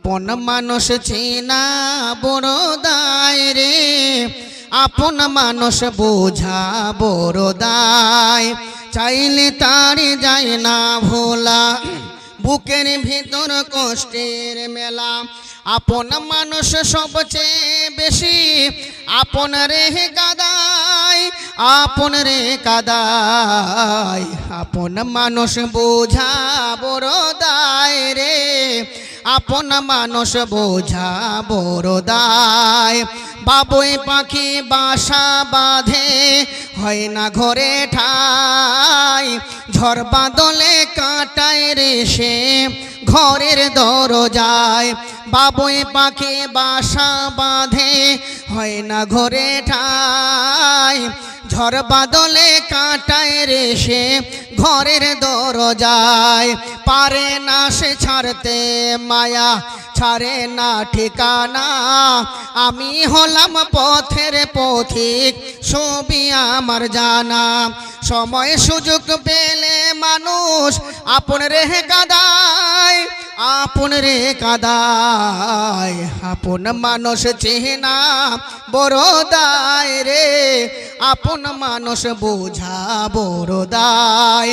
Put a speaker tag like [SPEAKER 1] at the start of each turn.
[SPEAKER 1] আপন মানুষ চেনা বড় দায় রে, আপন মানুষ বোঝা বড় দায়। চাইলে তার যায় না ভোলা, বুকের ভিতর কষ্টের মেলা। আপন মানুষ সবচেয়ে বেশি আপন রে কাদায়, আপন রে কাদায়। আপন মানুষ বোঝা বড় দায় রে, আপন মানুষ বোঝা বড় দায়। বাবুই পাখি বাসা বাঁধে হয় না ঘরে ঠাই, ঝড় বাদলে কাটায় রে সে ঘরের দরজায়। বাবুই পাখি বাসা বাঁধে হয় না ঘরে ঠাই, ঝড় বাদলে কাটায় রে সে ঘরের দরজায়। পারে না সে ছাড়তে মায়া, ছাড়ে না ঠিকানা। আমি হলাম পথের পথিক, সবই আমার জানা। সময় সুযোগ পেলে মানুষ আপন রে কাদায়, আপন রে কাদায়। আপন মানুষ চেনা বড় দায় রে, আপন মানুষ বোঝা বড় দায়।